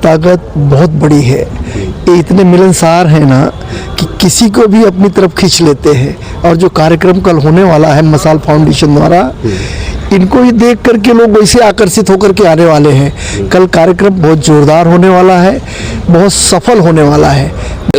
ताकत बहुत बड़ी है। ये इतने मिलनसार हैं ना कि किसी को भी अपनी तरफ खींच लेते हैं। और जो कार्यक्रम कल होने वाला है मसाल फाउंडेशन द्वारा, इनको ही देख करके लोग वैसे आकर्षित होकर के आने वाले हैं। कल कार्यक्रम बहुत जोरदार होने वाला है, बहुत सफल होने वाला है।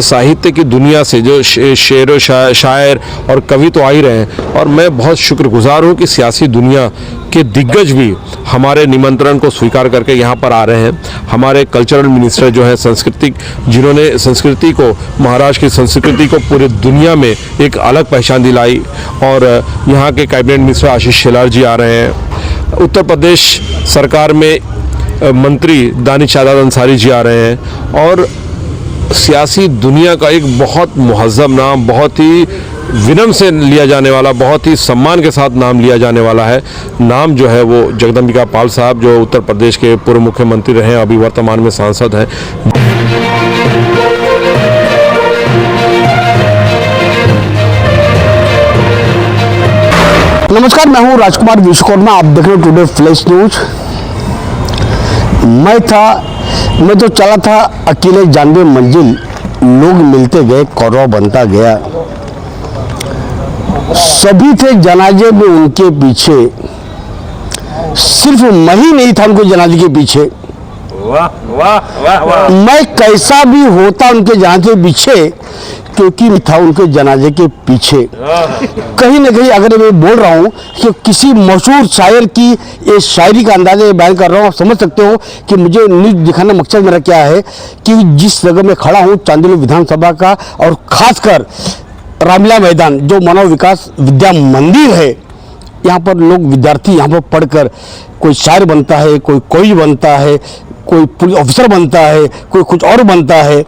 साहित्य की दुनिया से जो शेर शायर और कवि तो आ ही रहे हैं, और मैं बहुत शुक्रगुजार हूँ कि सियासी दुनिया के दिग्गज भी हमारे निमंत्रण को स्वीकार करके यहाँ पर आ रहे हैं। हमारे कल्चरल मिनिस्टर जो है सांस्कृतिक, जिन्होंने संस्कृति को, महाराष्ट्र की संस्कृति को पूरी दुनिया में एक अलग पहचान दिलाई, और यहाँ के कैबिनेट मिनिस्टर आशीष शेलार जी आ रहे हैं। उत्तर प्रदेश सरकार में मंत्री दानिश शादात अंसारी जी आ रहे हैं, और सियासी दुनिया का एक बहुत मुहज़्ज़ब नाम, बहुत ही विनम्र से लिया जाने वाला, बहुत ही सम्मान के साथ नाम लिया जाने वाला है। नाम जो है वो जगदम्बिका पाल साहब, जो उत्तर प्रदेश के पूर्व मुख्यमंत्री रहे हैं, अभी वर्तमान में सांसद हैं। नमस्कार, मैं हूं राजकुमार विश्वकर्मा। आप देख रहे हैं टुडे फ्लैश न्यूज। मैं तो चला था अकेले जानवे मंजिल, लोग मिलते गए, कौरव बनता गया। सभी थे जनाजे में उनके पीछे, सिर्फ मैं ही नहीं था उनके जनाजे के पीछे। वाह वाह वाह वाह। मैं कैसा भी होता उनके जनाजे के पीछे, क्योंकि मैं था उनके जनाजे के पीछे। कहीं ना कहीं अगर मैं बोल रहा हूँ कि किसी मशहूर शायर की ये शायरी का अंदाजा बयान कर रहा हूँ, आप समझ सकते हो कि मुझे न्यूज़ दिखाना मकसद मेरा क्या है। कि जिस जगह में खड़ा हूँ चांदनी विधानसभा का, और खासकर रामलीला मैदान जो मानव विकास विद्या मंदिर है, यहाँ पर लोग विद्यार्थी यहाँ पर पढ़कर कोई शायर बनता है, कोई बनता है, कोई पुलिस ऑफिसर बनता है, कोई कुछ और बनता है।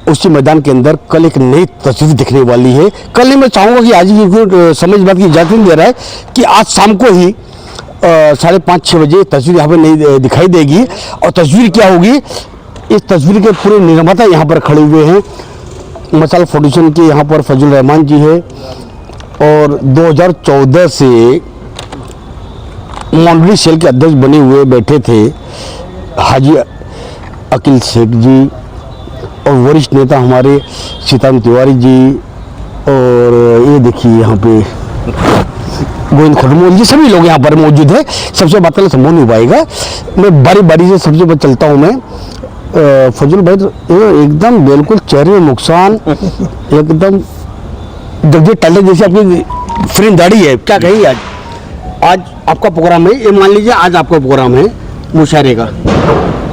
उसी मैदान के अंदर कल एक नई तस्वीर दिखने वाली है। कल ही मैं चाहूँगा कि आज ही समय बात की इजाज़त नहीं दे रहा है कि आज शाम को ही 5:30-6 बजे तस्वीर यहाँ पर नहीं दिखाई देगी। और तस्वीर क्या होगी, इस तस्वीर के पूरे निर्माता यहाँ पर खड़े हुए हैं। मसाल फाउंडेशन के यहाँ पर फजल रहमान जी है, और 2014 से मॉनिटरिंग सेल के अध्यक्ष बने हुए बैठे थे हाजी अकील शेख जी, और वरिष्ठ नेता हमारे सीताराम तिवारी जी, और ये देखिए यहाँ पे गोविंद खडमोल जी, सभी लोग यहाँ पर मौजूद है। सबसे बात करना संभव नहीं पाएगा, मैं बारी बारी से सबसे बात चलता हूँ। मैं फजल भाई एकदम बिल्कुल चेहरे में नुकसान, एकदम जगदीश टाले जैसे आपकी फ्रेंड दाढ़ी है। क्या कहेंगे आज आपका प्रोग्राम है, ये मान लीजिए आज आपका प्रोग्राम है मुशायरे का।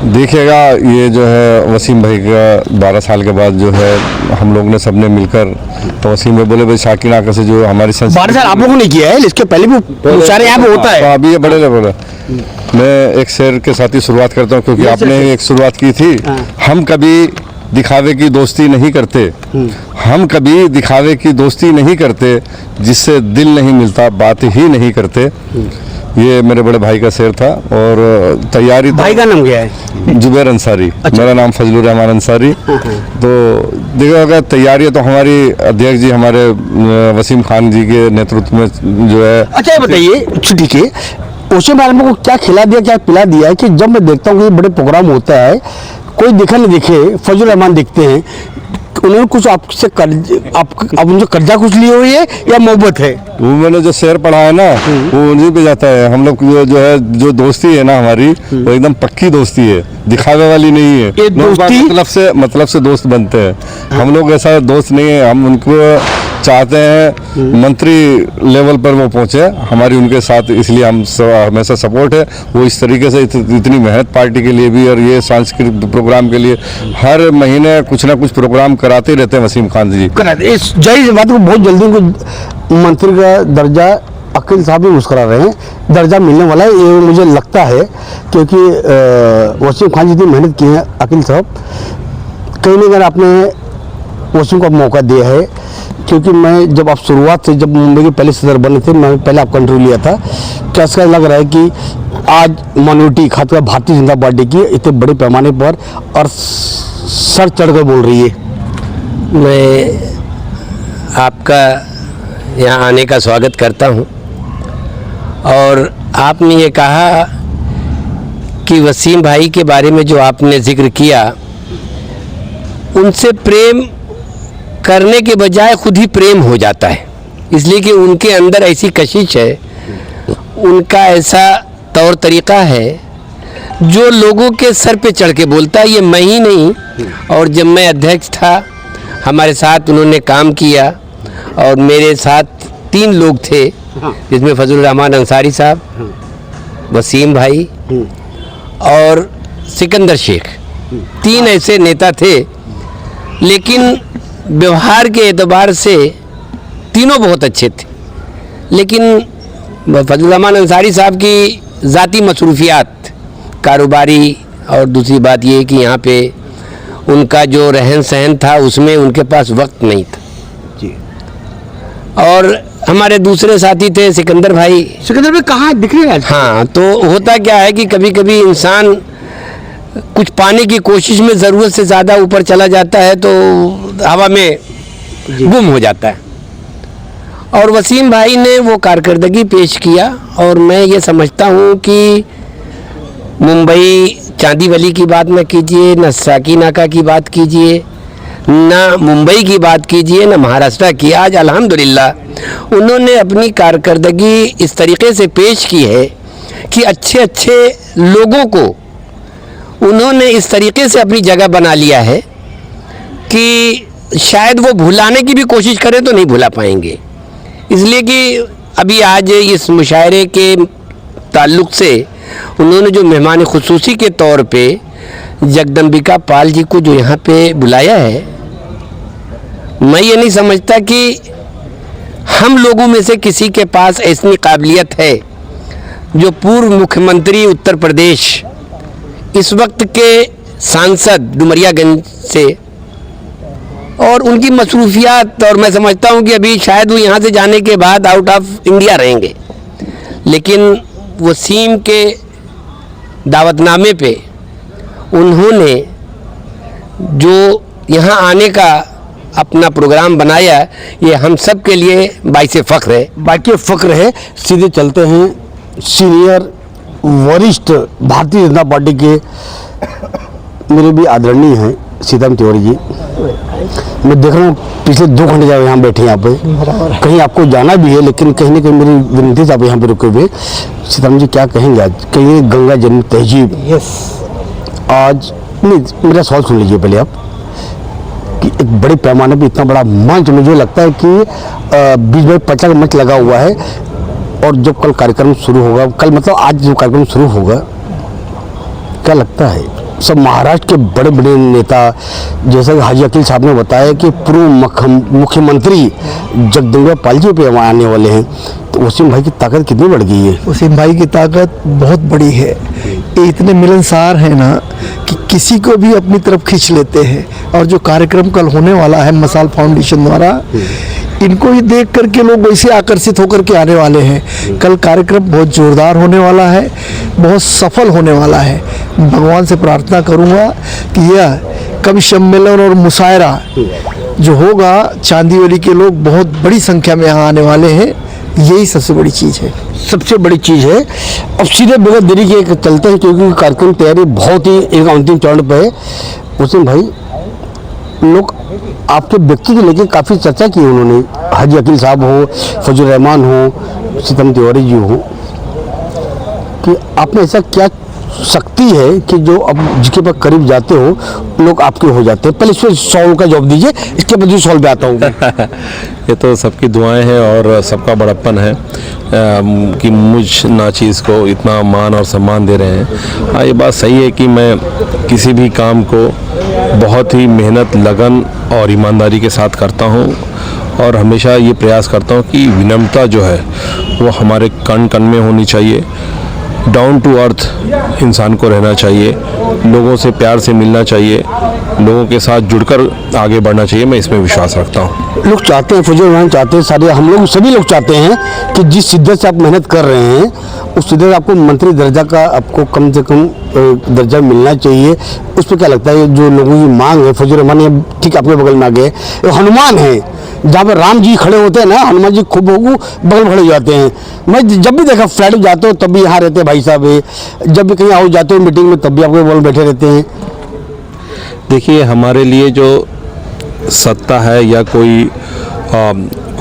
देखिएगा, ये जो है वसीम भाई का 12 साल के बाद जो है हम लोग ने सबने मिलकर, तो वसीम भाई बोले भाई शाकिर आका से जो हमारी 12 साल आप लोगों ने किया है, इसके पहले भी मुशायरे यहाँ पे होता है। तो अभी ये बड़े लेवल है। मैं एक शेर के साथ ही शुरुआत करता हूँ, क्योंकि आपने एक शुरुआत की थी। हम कभी दिखावे की दोस्ती नहीं करते, हम कभी दिखावे की दोस्ती नहीं करते, जिससे दिल नहीं मिलता बात ही नहीं करते। ये मेरे बड़े भाई का शेर था। और तैयारी, भाई का नाम क्या है? जुबैर अंसारी। अच्छा। मेरा नाम फजलुर रहमान अंसारी। तो देखो, अगर तैयारी है तो हमारी अध्यक्ष जी, हमारे वसीम खान जी के नेतृत्व में जो है। अच्छा, ये बताइए छुट्टी के ओशे बारे में को क्या खिला दिया, क्या पिला दिया है कि जब मैं देखता हूँ कि बड़े प्रोग्राम होता है, कोई देखा नहीं देखे, फजल रहमान देखते हैं, उन्होंने कुछ आपसे आप उनसे कर्जा कुछ लिए हुई है या मोहब्बत है? वो मैंने जो शेर पढ़ा है ना, वो उन्हीं पे जाता है। हम लोग जो है, जो दोस्ती है ना हमारी, वो एकदम पक्की दोस्ती है, दिखावे वाली नहीं है। ये दोस्ती मतलब से दोस्त बनते हैं। हम लोग ऐसा दोस्त नहीं है। हम उनको चाहते हैं मंत्री लेवल पर वो पहुंचे, हमारी उनके साथ, इसलिए हम हमेशा सपोर्ट है। वो इस तरीके से इतनी मेहनत पार्टी के लिए भी, और ये सांस्कृतिक प्रोग्राम के लिए हर महीने कुछ ना कुछ प्रोग्राम कराते रहते हैं वसीम खान जी। इस जाहिर बात को बहुत जल्दी उनको मंत्री का दर्जा अकील साहब भी मुस्कुरा रहे हैं, दर्जा मिलने वाला है, ये मुझे लगता है। क्योंकि वसीम खान जी ने मेहनत की है, अकील साहब कहीं ना कहीं आपने वसीम को मौका दिया है। क्योंकि मैं जब आप शुरुआत से, जब मुंबई के पहले सदर बने थे, मैं पहले आपका इंटरव्यू लिया था, क्या ऐसा लग रहा है कि आज माइनॉरिटी खासकर भारतीय जनता पार्टी की इतने बड़े पैमाने पर और सर चढ़कर बोल रही है? मैं आपका यहाँ आने का स्वागत करता हूँ। और आपने ये कहा कि वसीम भाई के बारे में जो आपने जिक्र किया, उनसे प्रेम करने के बजाय खुद ही प्रेम हो जाता है, इसलिए कि उनके अंदर ऐसी कशिश है, उनका ऐसा तौर तरीक़ा है जो लोगों के सर पे चढ़ के बोलता है। ये मैं ही नहीं, और जब मैं अध्यक्ष था हमारे साथ उन्होंने काम किया, और मेरे साथ 3 लोग थे जिसमें फजलुर रहमान अंसारी साहब, वसीम भाई और सिकंदर शेख, 3 ऐसे नेता थे। लेकिन व्यवहार के एतबार से तीनों बहुत अच्छे थे, लेकिन फजलुर रहमान अंसारी साहब की ज़ाती मसरूफियात, कारोबारी, और दूसरी बात ये कि यहाँ पे उनका जो रहन सहन था उसमें उनके पास वक्त नहीं था जी। और हमारे दूसरे साथी थे सिकंदर भाई। सिकंदर भाई कहाँ दिख रहे हैं आज? हाँ, तो होता क्या है कि कभी कभी इंसान कुछ पाने की कोशिश में ज़रूरत से ज़्यादा ऊपर चला जाता है तो हवा में गुम हो जाता है। और वसीम भाई ने वो कारकर्दगी पेश किया, और मैं ये समझता हूँ कि मुंबई चांदीवली की बात न कीजिए, न साकी नाका की बात कीजिए, ना मुंबई की बात कीजिए, ना महाराष्ट्र की, आज अल्हम्दुलिल्लाह उन्होंने अपनी कारकर्दगी इस तरीके से पेश की है कि अच्छे अच्छे लोगों को उन्होंने इस तरीके से अपनी जगह बना लिया है कि शायद वो भुलाने की भी कोशिश करें तो नहीं भुला पाएंगे। इसलिए कि अभी आज इस मुशायरे के ताल्लुक़ से उन्होंने जो मेहमान खुसूसी के तौर पे जगदम्बिका पाल जी को जो यहाँ पे बुलाया है, मैं ये नहीं समझता कि हम लोगों में से किसी के पास ऐसी काबिलियत है जो पूर्व मुख्यमंत्री उत्तर प्रदेश, इस वक्त के सांसद डुमरियागंज से, और उनकी मसरूफियात, और मैं समझता हूँ कि अभी शायद वो यहाँ से जाने के बाद आउट ऑफ इंडिया रहेंगे, लेकिन वसीम के दावतनामे पे उन्होंने जो यहाँ आने का अपना प्रोग्राम बनाया, ये हम सब के लिए बाइसे फ़ख्र है। बाकी फ़ख्र है। सीधे चलते हैं सीनियर वरिष्ठ भारतीय जनता पार्टी के मेरे भी आदरणीय हैं सीताराम तिवारी जी। मैं देख रहा हूँ पिछले 2 घंटे जाए यहाँ बैठे, यहाँ पे कहीं आपको जाना भी है, लेकिन कहीं ना कहीं मेरी विनती से आप यहाँ पे रुके हुए। सीताराम जी क्या कहेंगे आज? कहीं गंगा जन्म तहजीब आज नहीं, मेरा सवाल सुन लीजिए पहले आप, कि एक बड़े पैमाने पे इतना बड़ा मंच, मुझे लगता है कि 20-25 का मंच लगा हुआ है, और जब कल कार्यक्रम शुरू होगा, कल मतलब आज जो कार्यक्रम शुरू होगा, क्या लगता है सब महाराष्ट्र के बड़े बड़े नेता, जैसा कि हाजी अकील साहब ने बताया कि पूर्व मुख्यमंत्री जगदम्बिका पाल जी पे आने वाले हैं, तो वसीम भाई की ताकत कितनी बढ़ गई है? वसीम भाई की ताकत बहुत बड़ी है। ये इतने मिलनसार हैं ना कि किसी को भी अपनी तरफ खींच लेते हैं। और जो कार्यक्रम कल होने वाला है मसाल फाउंडेशन द्वारा, इनको ही देख करके लोग वैसे आकर्षित होकर के आने वाले हैं। कल कार्यक्रम बहुत जोरदार होने वाला है, बहुत सफल होने वाला है। भगवान से प्रार्थना करूंगा कि यह कवि सम्मेलन और मुशायरा जो होगा, चांदीवली के लोग बहुत बड़ी संख्या में यहाँ आने वाले हैं, यही सबसे बड़ी चीज़ है। सबसे बड़ी चीज़ है। अब सीधे बगैर देरी के चलते हैं, क्योंकि कार्यक्रम तैयारी बहुत ही एक अंतिम चरण पर है। वसीम भाई, लोग आपके व्यक्ति को लेकर काफ़ी चर्चा की उन्होंने, हाजी अकील साहब हो, फजल रहमान हो, सीताराम तिवारी जी हो, कि आप में ऐसा क्या शक्ति है कि जो अब जिसके पास करीब जाते हो लोग आपके हो जाते हैं? पहले इस पर सवाल का जवाब दीजिए, इसके बाद सवाल पे आता हूँ। ये तो सबकी दुआएं हैं और सबका बड़प्पन है कि मुझ नाचीज़ को इतना मान और सम्मान दे रहे हैं। हाँ, ये बात सही है कि मैं किसी भी काम को बहुत ही मेहनत, लगन और ईमानदारी के साथ करता हूँ, और हमेशा ये प्रयास करता हूँ कि विनम्रता जो है वो हमारे कण कण में होनी चाहिए। डाउन टू अर्थ इंसान को रहना चाहिए, लोगों से प्यार से मिलना चाहिए, लोगों के साथ जुड़कर आगे बढ़ना चाहिए। मैं इसमें विश्वास रखता हूँ। लोग चाहते हैं, फजल रहमान चाहते हैं, सारे हम लोग सभी लोग चाहते हैं कि जिस शिद्दत से आप मेहनत कर रहे हैं, उस शिद्दत से आपको मंत्री दर्जा का आपको कम से कम दर्जा मिलना चाहिए। उस पर क्या लगता है जो लोगों की मांग है? फजल रहमान ठीक आपके बगल में आ गए, हनुमान है जहाँ पर राम जी खड़े होते हैं ना, हनुमान जी खूब बगल खड़े हो जाते हैं। मैं जब भी देखा फ्लैट जाते हो तब भी यहाँ रहते हैं भाई साहब है, जब भी कहीं आओ जाते हो मीटिंग में तब भी आपके बगल बैठे रहते हैं। देखिए, हमारे लिए जो सत्ता है या कोई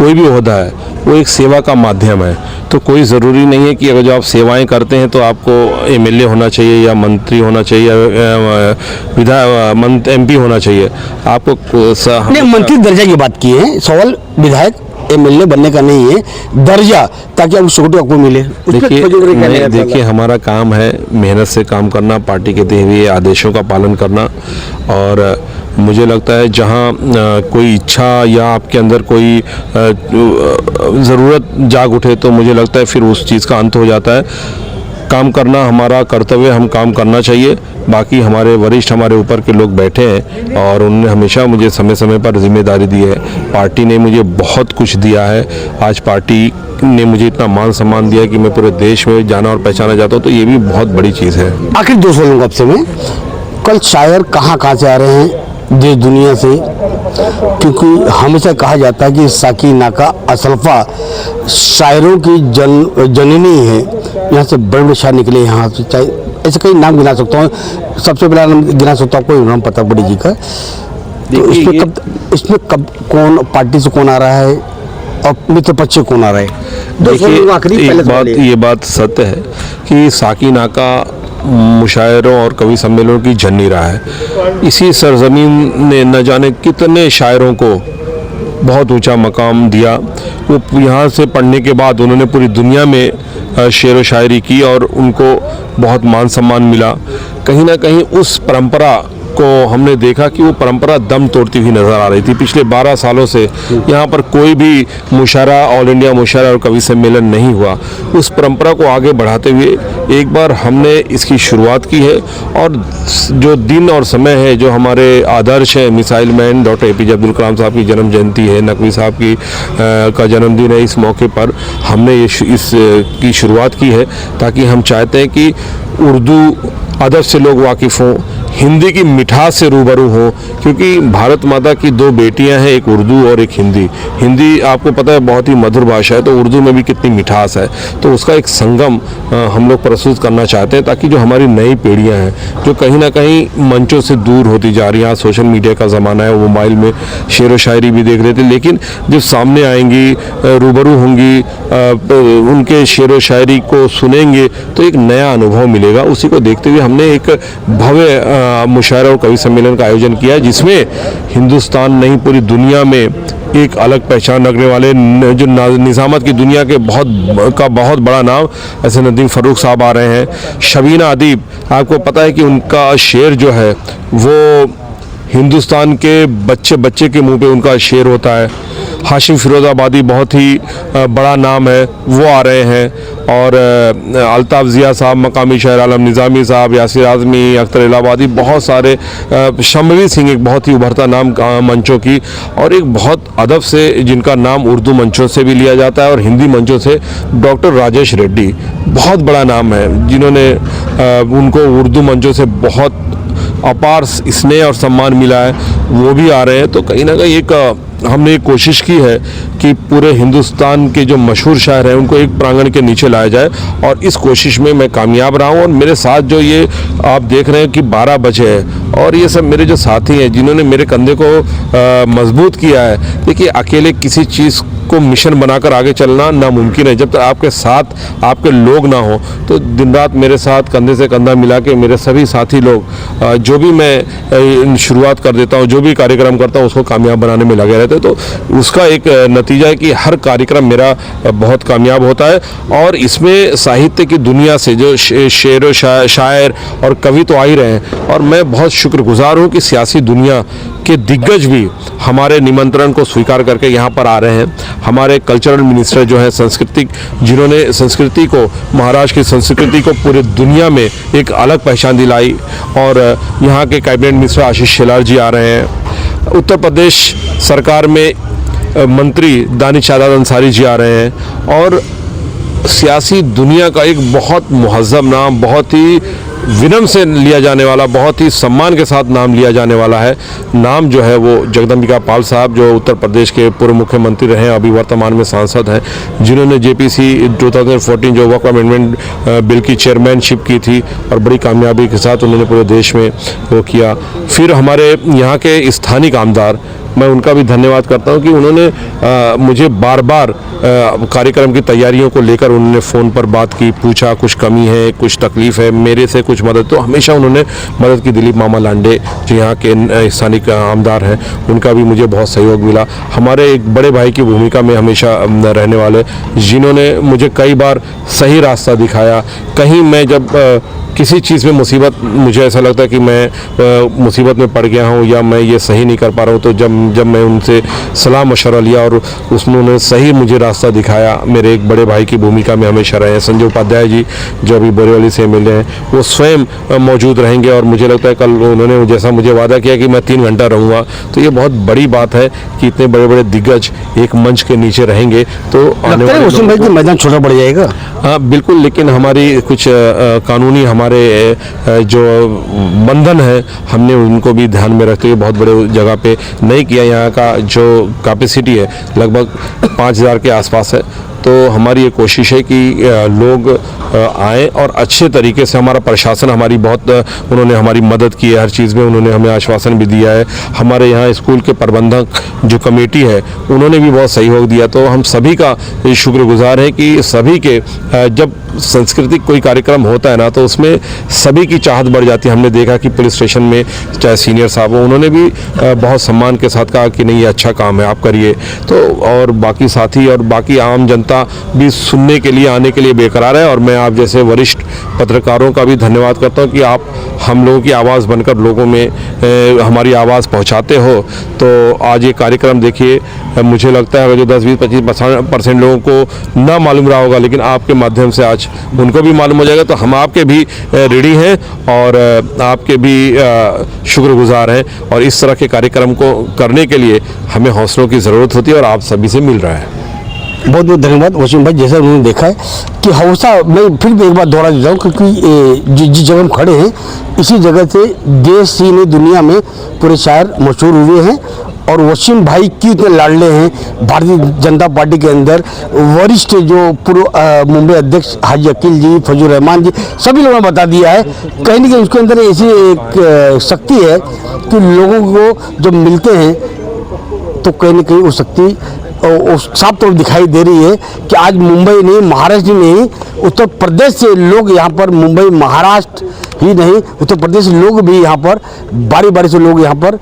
भी ओहदा है वो एक सेवा का माध्यम है। तो कोई ज़रूरी नहीं है कि अगर जो आप सेवाएं करते हैं तो आपको एमएलए होना चाहिए या मंत्री होना चाहिए या एमपी होना चाहिए। आपको नहीं, मंत्री दर्जा की बात की है, सवाल विधायक एमएलए बनने का नहीं है, दर्जा, ताकि आपको सिक्योरिटी आपको मिले। देखिए हमारा काम है मेहनत से काम करना, पार्टी के दिए हुए आदेशों का पालन करना। और मुझे लगता है जहाँ कोई इच्छा या आपके अंदर कोई ज़रूरत जाग उठे तो मुझे लगता है फिर उस चीज़ का अंत हो जाता है। काम करना हमारा कर्तव्य, हम काम करना चाहिए। बाकी हमारे वरिष्ठ, हमारे ऊपर के लोग बैठे हैं और उन्होंने हमेशा मुझे समय समय पर जिम्मेदारी दी है। पार्टी ने मुझे बहुत कुछ दिया है। आज पार्टी ने मुझे इतना मान सम्मान दिया कि मैं पूरे देश में जाना और पहचाना जाता हूँ, तो ये भी बहुत बड़ी चीज़ है। आखिर 200 लोग आपसे में कल शायर कहाँ से आ रहे हैं देश दुनिया से, क्योंकि हमेशा कहा जाता है कि साकी नाका असल्फा शायरों की जननी है। यहाँ से बड़े बड़े शायर निकले, यहाँ से चाहे ऐसे कई नाम गिना सकता हूँ, सबसे पहला नाम गिना सकता हूँ, कोई नाम पता बड़ी जी का। तो इसमें कब कौन पार्टी से कौन आ रहा है और मित्र पक्ष से कौन आ रहा है? देखिए, ये बात सत्य है कि साकी नाका मुशायरों और कवि सम्मेलनों की जननी रहा है। इसी सरजमीन ने न जाने कितने शायरों को बहुत ऊंचा मकाम दिया। वो यहाँ से पढ़ने के बाद उन्होंने पूरी दुनिया में शेर व शायरी की और उनको बहुत मान सम्मान मिला। कहीं ना कहीं उस परंपरा को हमने देखा कि वो परंपरा दम तोड़ती हुई नज़र आ रही थी। पिछले 12 सालों से यहाँ पर कोई भी मुशायरा, ऑल इंडिया मुशायरा और कवि सम्मेलन नहीं हुआ। उस परंपरा को आगे बढ़ाते हुए एक बार हमने इसकी शुरुआत की है। और जो दिन और समय है, जो हमारे आदर्श हैं, missile man doctor APJ Abdul Kalam साहब की जन्म जयंती है, नकवी साहब की का जन्मदिन है, इस मौके पर हमने इसकी शुरुआत की है, ताकि हम चाहते हैं कि उर्दू अदब से लोग वाकिफ़ हों, हिंदी की मिठास से रूबरू हो। क्योंकि भारत माता की 2 बेटियां हैं, एक उर्दू और एक हिंदी। हिंदी आपको पता है बहुत ही मधुर भाषा है, तो उर्दू में भी कितनी मिठास है। तो उसका एक संगम हम लोग प्रस्तुत करना चाहते हैं, ताकि जो हमारी नई पीढ़ियां हैं, जो कहीं ना कहीं मंचों से दूर होती जा रही हैं, सोशल मीडिया का ज़माना है, वो मोबाइल में शेर व शायरी भी देख रहे थे, लेकिन जब सामने आएंगी, रूबरू होंगी, उनके शेर व शायरी को सुनेंगे तो एक नया अनुभव मिलेगा। उसी को देखते हुए हमने एक भव्य मुशायरा और कवि सम्मेलन का आयोजन किया, जिसमें हिंदुस्तान नहीं पूरी दुनिया में एक अलग पहचान रखने वाले जो निज़ामत की दुनिया के बहुत बड़ा नाम ऐसे नदीम फ़ारूक साहब आ रहे हैं। शबीना अदीब, आपको पता है कि उनका शेर जो है वो हिंदुस्तान के बच्चे के मुंह पे उनका शेर होता है। हाशिम फिरोज़ाबादी बहुत ही बड़ा नाम है, वो आ रहे हैं। और अल्ताफ़ ज़िया साहब, मकामी शायर आलम निज़ामी साहब, यासिर आज़मी, अख्तर इलाहाबादी, बहुत सारे, शम्भवी सिंह एक बहुत ही उभरता नाम मंचों की, और एक बहुत अदब से जिनका नाम उर्दू मंचों से भी लिया जाता है और हिंदी मंचों से, डॉक्टर राजेश रेड्डी, बहुत बड़ा नाम है, जिन्होंने उनको उर्दू मंचों से बहुत अपार स्नेह और सम्मान मिला है, वो भी आ रहे हैं। तो कहीं ना कहीं हमने एक कोशिश की है कि पूरे हिंदुस्तान के जो मशहूर शायर हैं उनको एक प्रांगण के नीचे लाया जाए, और इस कोशिश में मैं कामयाब रहा हूँ। और मेरे साथ जो ये आप देख रहे हैं कि 12 बजे है, और ये सब मेरे जो साथी हैं जिन्होंने मेरे कंधे को मजबूत किया है। देखिए, अकेले किसी चीज़ को मिशन बनाकर आगे चलना नामुमकिन है। जब तक आपके साथ आपके लोग ना हो, तो दिन रात मेरे साथ कंधे से कंधा मिला के मेरे सभी साथी लोग, जो भी मैं शुरुआत कर देता हूँ, जो भी कार्यक्रम करता हूँ, उसको कामयाब बनाने में लगे रहते हैं। तो उसका एक नतीजा है कि हर कार्यक्रम मेरा बहुत कामयाब होता है। और इसमें साहित्य की दुनिया से जो शेर व शायर और कवि तो आ ही रहे हैं, और मैं बहुत शुक्रगुजार हूँ कि सियासी दुनिया के दिग्गज भी हमारे निमंत्रण को स्वीकार करके यहाँ पर आ रहे हैं। हमारे कल्चरल मिनिस्टर जो है सांस्कृतिक, जिन्होंने संस्कृति को, महाराष्ट्र की संस्कृति को पूरी दुनिया में एक अलग पहचान दिलाई, और यहाँ के कैबिनेट मिनिस्टर आशीष शेलार जी आ रहे हैं। उत्तर प्रदेश सरकार में मंत्री दानिश शादात अंसारी जी आ रहे हैं। और सियासी दुनिया का एक बहुत मुहज़्ज़ब नाम, बहुत ही विनम्र से लिया जाने वाला, बहुत ही सम्मान के साथ नाम लिया जाने वाला है। नाम जो है वो जगदम्बिका पाल साहब, जो उत्तर प्रदेश के पूर्व मुख्यमंत्री रहे, अभी वर्तमान में सांसद हैं, जिन्होंने JPC 2014 जो वक्फ अमेंडमेंट बिल की चेयरमैनशिप की थी और बड़ी कामयाबी के साथ उन्होंने पूरे देश में वो किया। फिर हमारे यहाँ के स्थानिक आमदार, मैं उनका भी धन्यवाद करता हूं कि उन्होंने मुझे बार बार कार्यक्रम की तैयारियों को लेकर उन्होंने फ़ोन पर बात की, पूछा कुछ कमी है, कुछ तकलीफ़ है, मेरे से कुछ मदद, तो हमेशा उन्होंने मदद की। दिलीप मामा लांडे जो यहाँ के स्थानिक आमदार हैं, उनका भी मुझे बहुत सहयोग मिला। हमारे एक बड़े भाई की भूमिका में हमेशा रहने वाले, जिन्होंने मुझे कई बार सही रास्ता दिखाया। कहीं मैं जब किसी चीज़ में मुसीबत, मुझे ऐसा लगता है कि मैं मुसीबत में पड़ गया हूँ या मैं ये सही नहीं कर पा रहा हूँ, तो जब मैं उनसे सलाह मशवरा लिया और उसमें उन्होंने सही मुझे रास्ता दिखाया। मेरे एक बड़े भाई की भूमिका में हमेशा रहे हैं। संजय उपाध्याय जी जो अभी बोरीवली से मिले हैं, वो स्वयं मौजूद रहेंगे और मुझे लगता है कल उन्होंने जैसा मुझे वादा किया कि मैं 3 घंटा रहूँगा, तो ये बहुत बड़ी बात है कि इतने बड़े बड़े दिग्गज एक मंच के नीचे रहेंगे। तो आने वाले वसीम भाई कि मैदान छोटा पड़ जाएगा? हाँ बिल्कुल, लेकिन हमारी कुछ कानूनी हमारे जो बंधन है, हमने उनको भी ध्यान में रखते हुए बहुत बड़े जगह पे नहीं किया। यहाँ का जो कैपेसिटी है लगभग 5000 के आसपास है, तो हमारी ये कोशिश है कि लोग आएँ और अच्छे तरीके से, हमारा प्रशासन हमारी बहुत, उन्होंने हमारी मदद की है हर चीज़ में, उन्होंने हमें आश्वासन भी दिया है। हमारे यहाँ स्कूल के प्रबंधक जो कमेटी है, उन्होंने भी बहुत सहयोग दिया। तो हम सभी का शुक्रगुजार हैं कि सभी के, जब सांस्कृतिक कोई कार्यक्रम होता है ना, तो उसमें सभी की चाहत बढ़ जाती है। हमने देखा कि पुलिस स्टेशन में चाहे सीनियर साहब हो, उन्होंने भी बहुत सम्मान के साथ कहा कि नहीं ये अच्छा काम है, आप करिए। तो और बाकी साथी और बाकी आम जनता भी सुनने के लिए, आने के लिए बेकरार है। और मैं आप जैसे वरिष्ठ पत्रकारों का भी धन्यवाद करता हूं कि आप हम लोगों की आवाज़ बनकर लोगों में हमारी आवाज़ पहुंचाते हो। तो आज ये कार्यक्रम देखिए, मुझे लगता है अगर जो 10-20-25% लोगों को ना मालूम रहा होगा, लेकिन आपके माध्यम से आज उनको भी मालूम हो जाएगा। तो हम आपके भी रेडी हैं और आपके भी शुक्रगुजार हैं। और इस तरह के कार्यक्रम को करने के लिए हमें हौसलों की ज़रूरत होती है और आप सभी से मिल रहा है। बहुत बहुत धन्यवाद वसीम भाई। जैसा उन्होंने देखा है कि हौसला, मैं फिर भी एक बार दोहरा देता हूँ, क्योंकि जिस जगह हम खड़े हैं इसी जगह से देश ही नहीं दुनिया में पूरे शायर मशहूर हुए हैं। और वसीम भाई क्यों इतने लाडले हैं भारतीय जनता पार्टी के अंदर, वरिष्ठ जो पूर्व मुंबई अध्यक्ष हाजी अकील जी, फजल रहमान जी, सभी लोगों ने बता दिया है। कहीं ना कहीं उसके अंदर ऐसी एक शक्ति है कि लोगों को जब मिलते हैं तो कहीं ना कहीं वो शक्ति साफ तौर दिखाई दे रही है कि आज मुंबई नहीं, महाराष्ट्र नहीं, उत्तर प्रदेश से लोग यहाँ पर, मुंबई महाराष्ट्र ही नहीं, उत्तर प्रदेश से लोग भी यहाँ पर, बारी बारी से लोग यहाँ पर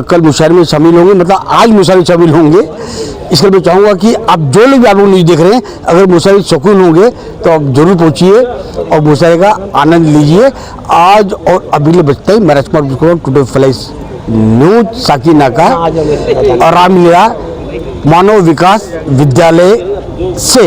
कल मुशायरे में शामिल होंगे, मतलब आज मुशायरे में शामिल होंगे। इसलिए मैं चाहूँगा कि आप जो लोग भी आप लोग न्यूज़ देख रहे हैं, अगर मुशायरे शौकीन होंगे तो आप जरूर पहुँचिए और मुशायरे का आनंद लीजिए। आज और अभी बचता ही मैं राजकुमार टुडे फ्लैश न्यूज साकीनाका और रामलीला मानव विकास विद्यालय से।